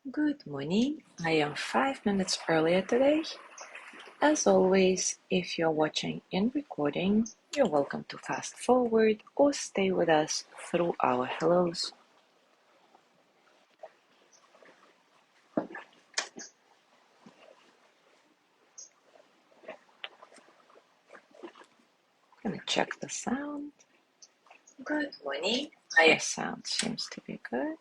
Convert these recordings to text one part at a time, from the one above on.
Good morning. I am 5 minutes earlier today. As always, if you're watching in recording, you're welcome to fast forward or stay with us through our hellos. Gonna check the sound. Good morning. The sound seems to be good.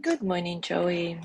Good morning, Joey.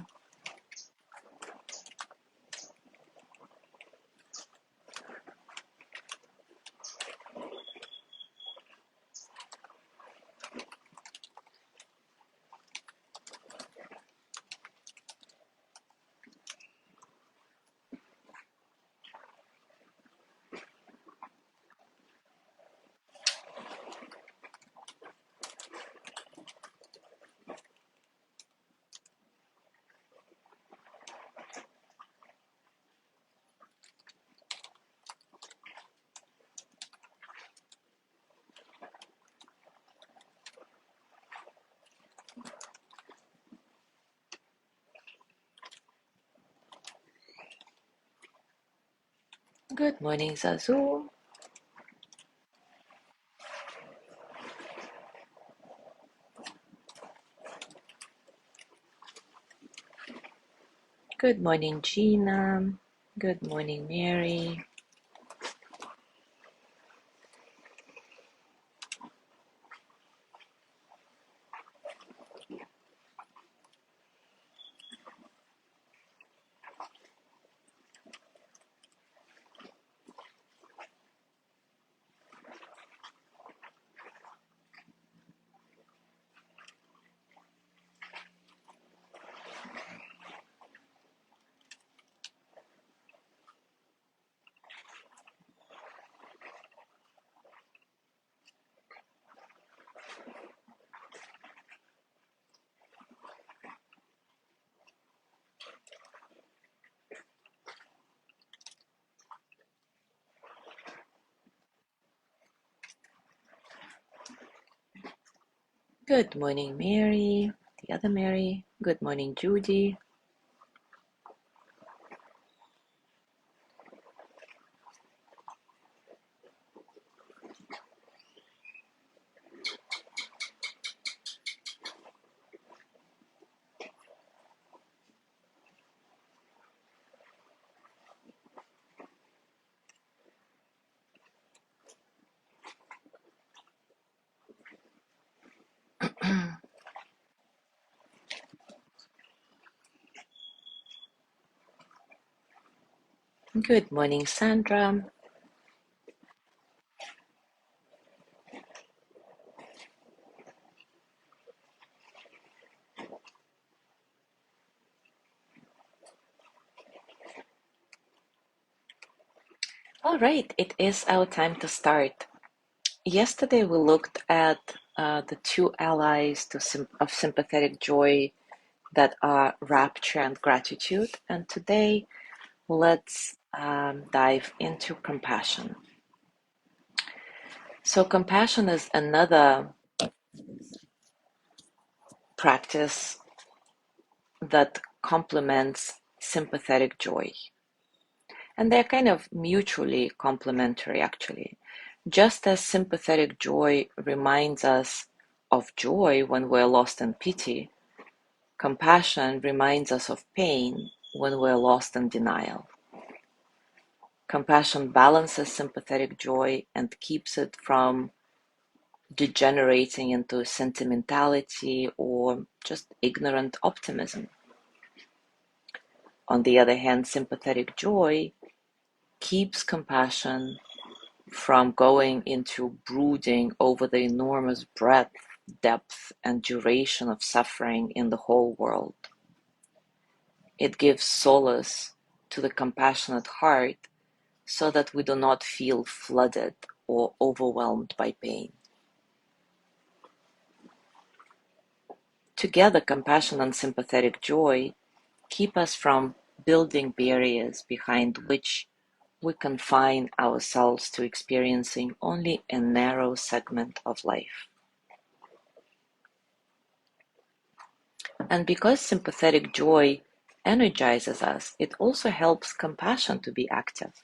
Good morning, Zazu. Good morning, Gina. Good morning, Mary. Good morning, Mary. The other Mary. Good morning, Judy. Good morning, Sandra. All right, it is our time to start. Yesterday we looked at the two allies of sympathetic joy that are rapture and gratitude, and today let's dive into compassion. So compassion is another practice that complements sympathetic joy. And they're kind of mutually complementary, actually. Just as sympathetic joy reminds us of joy when we're lost in pity, compassion reminds us of pain when we're lost in denial. Compassion balances sympathetic joy and keeps it from degenerating into sentimentality or just ignorant optimism. On the other hand, sympathetic joy keeps compassion from going into brooding over the enormous breadth depth, and duration of suffering in the whole world. It gives solace to the compassionate heart so that we do not feel flooded or overwhelmed by pain. Together, compassion and sympathetic joy keep us from building barriers behind which we confine ourselves to experiencing only a narrow segment of life. And because sympathetic joy energizes us, it also helps compassion to be active.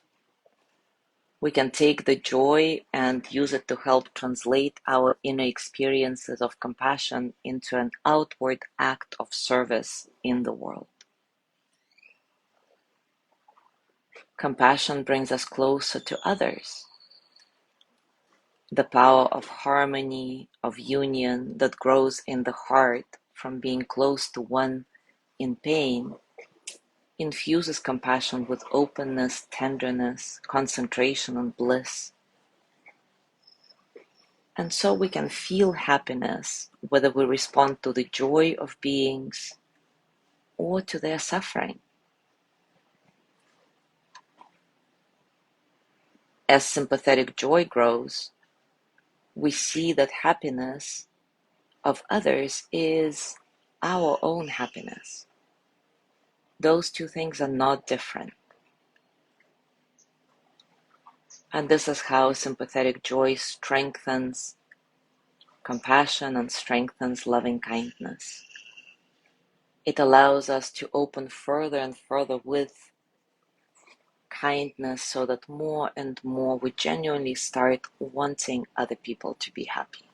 We can take the joy and use it to help translate our inner experiences of compassion into an outward act of service in the world. Compassion brings us closer to others. The power of harmony, of union that grows in the heart from being close to one in pain infuses compassion with openness, tenderness, concentration on bliss. And so we can feel happiness whether we respond to the joy of beings or to their suffering. As sympathetic joy grows, we see that happiness of others is our own happiness. Those two things are not different. And this is how sympathetic joy strengthens compassion and strengthens loving kindness. It allows us to open further and further with kindness so that more and more we genuinely start wanting other people to be happy.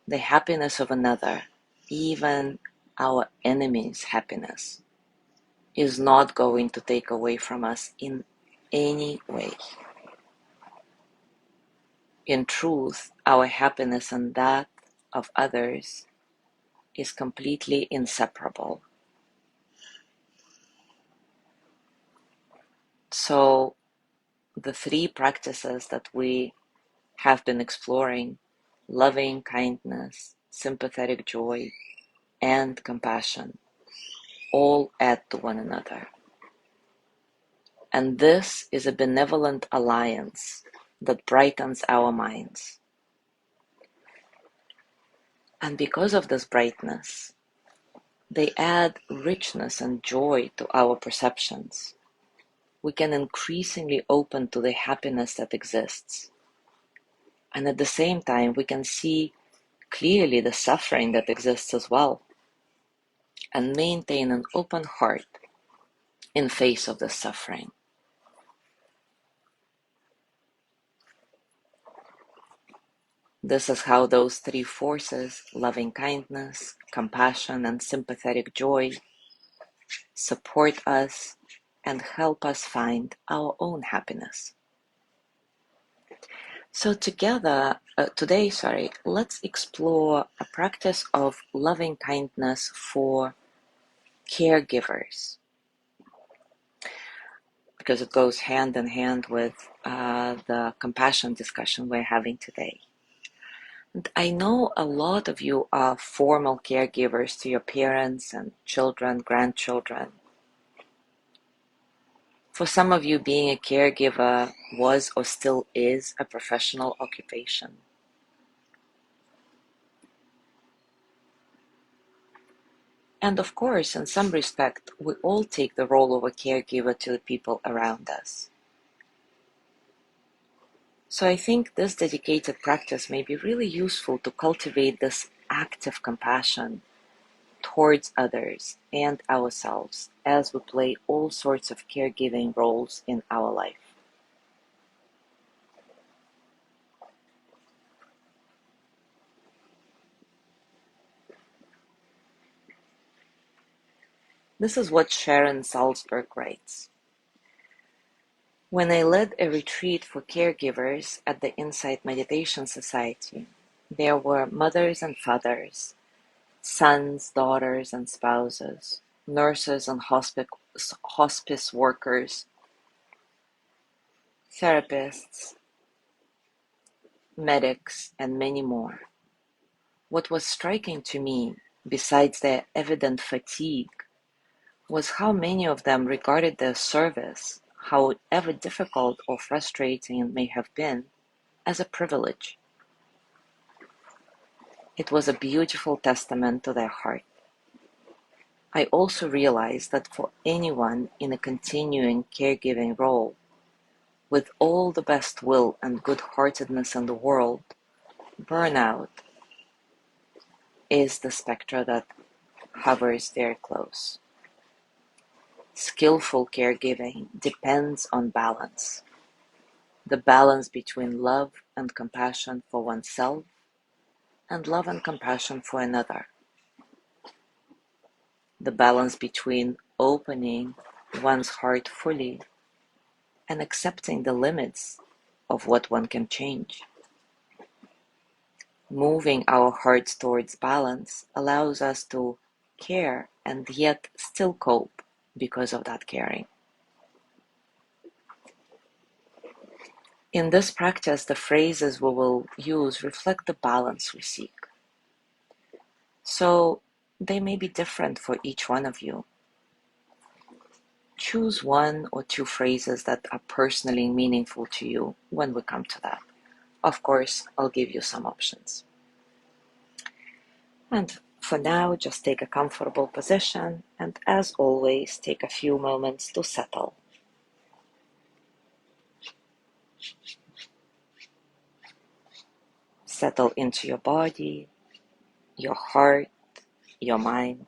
The happiness of another, even our enemy's happiness, is not going to take away from us in any way. In truth, our happiness and that of others is completely inseparable. So the three practices that we have been exploring, loving kindness, sympathetic joy, and compassion, all add to one another. And this is a benevolent alliance that brightens our minds. And because of this brightness, they add richness and joy to our perceptions. We can increasingly open to the happiness that exists. And at the same time, we can see clearly the suffering that exists as well, and maintain an open heart in face of the suffering. This is how those three forces, loving kindness, compassion, and sympathetic joy, support us and help us find our own happiness. So today, let's explore a practice of loving kindness for caregivers, because it goes hand in hand with the compassion discussion we're having today. And I know a lot of you are formal caregivers to your parents and children, grandchildren. For some of you, being a caregiver was or still is a professional occupation. And of course, in some respect, we all take the role of a caregiver to the people around us. So I think this dedicated practice may be really useful to cultivate this active compassion towards others and ourselves as we play all sorts of caregiving roles in our life. This is what Sharon Salzberg writes. When I led a retreat for caregivers at the Insight Meditation Society, there were mothers and fathers, sons, daughters, and spouses, nurses and hospice workers, therapists, medics, and many more. What was striking to me, besides their evident fatigue, was how many of them regarded their service, however difficult or frustrating it may have been, as a privilege. It was a beautiful testament to their heart. I also realized that for anyone in a continuing caregiving role, with all the best will and good-heartedness in the world, burnout is the spectre that hovers very close. Skillful caregiving depends on balance. The balance between love and compassion for oneself and love and compassion for another. The balance between opening one's heart fully and accepting the limits of what one can change. Moving our hearts towards balance allows us to care and yet still cope because of that caring. In this practice, the phrases we will use reflect the balance we seek. So they may be different for each one of you. Choose one or two phrases that are personally meaningful to you when we come to that. Of course, I'll give you some options. And for now, just take a comfortable position and, as always, take a few moments to settle. Settle into your body, your heart, your mind,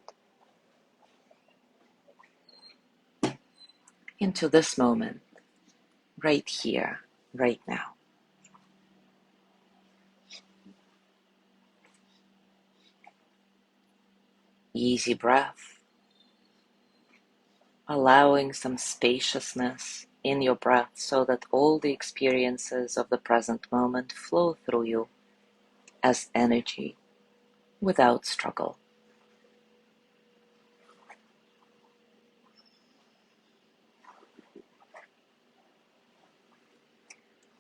into this moment, right here, right now. Easy breath, allowing some spaciousness in your breath so that all the experiences of the present moment flow through you as energy without struggle.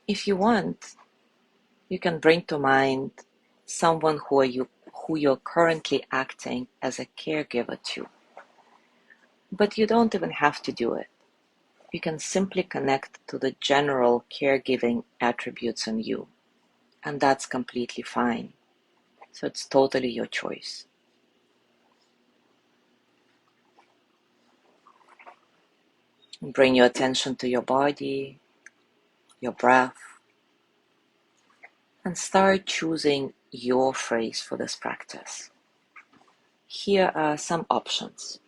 If you want, you can bring to mind someone who you're currently acting as a caregiver to. But you don't even have to do it. You can simply connect to the general caregiving attributes in you, and that's completely fine. So it's totally your choice. Bring your attention to your body, your breath, and start choosing your phrase for this practice. Here are some options.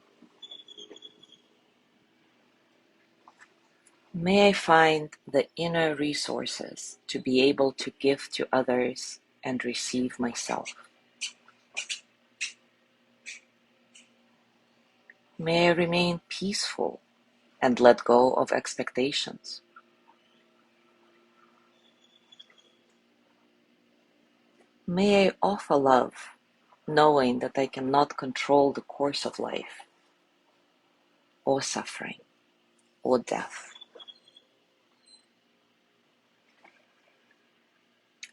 May I find the inner resources to be able to give to others and receive myself. May I remain peaceful and let go of expectations. May I offer love, knowing that I cannot control the course of life, or suffering, or death.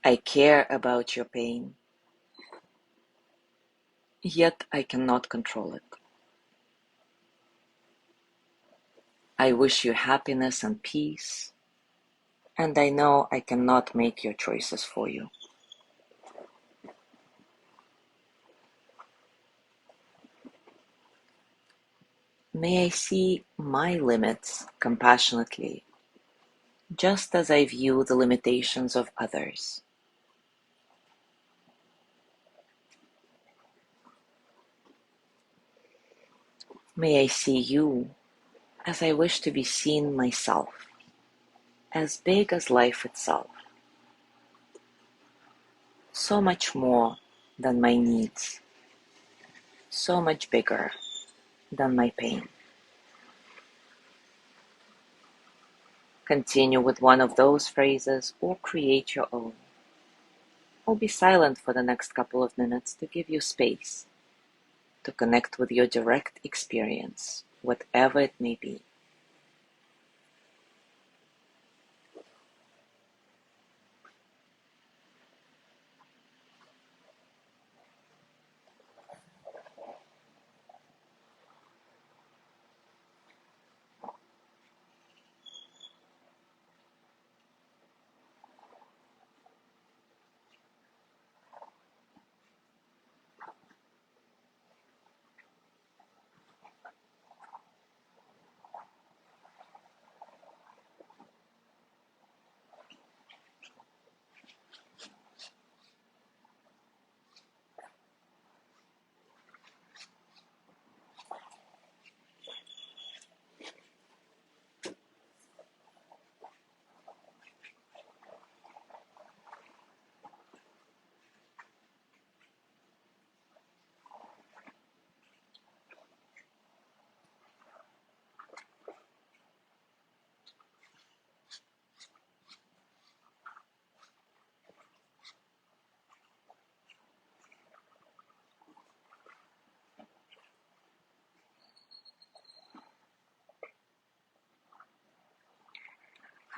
I care about your pain, yet I cannot control it. I wish you happiness and peace, and I know I cannot make your choices for you. May I see my limits compassionately, just as I view the limitations of others. May I see you as I wish to be seen myself, as big as life itself, so much more than my needs, so much bigger than my pain. Continue with one of those phrases or create your own. Or be silent for the next couple of minutes to give you space to connect with your direct experience, whatever it may be.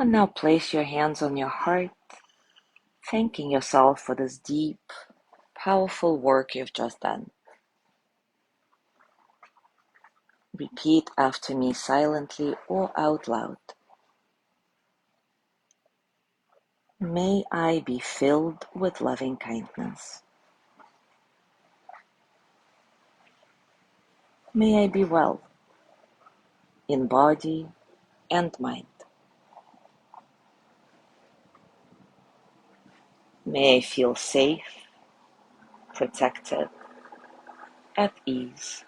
And now place your hands on your heart, thanking yourself for this deep, powerful work you've just done. Repeat after me silently or out loud. May I be filled with loving kindness. May I be well in body and mind. May I feel safe, protected, at ease.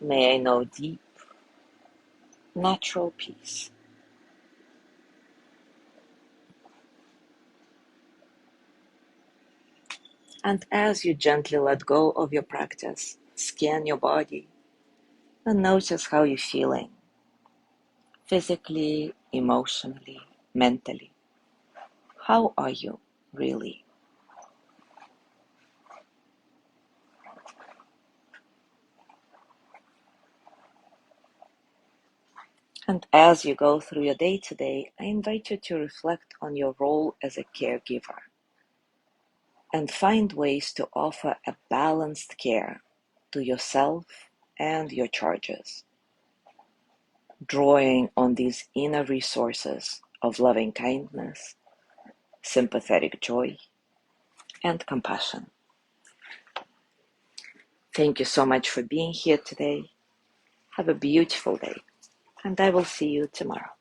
May I know deep, natural peace. And as you gently let go of your practice, scan your body and notice how you're feeling physically, emotionally, mentally. How are you really? And as you go through your day today, I invite you to reflect on your role as a caregiver and find ways to offer a balanced care to yourself and your charges, drawing on these inner resources of loving kindness, sympathetic joy, and compassion. Thank you so much for being here today. Have a beautiful day, and I will see you tomorrow.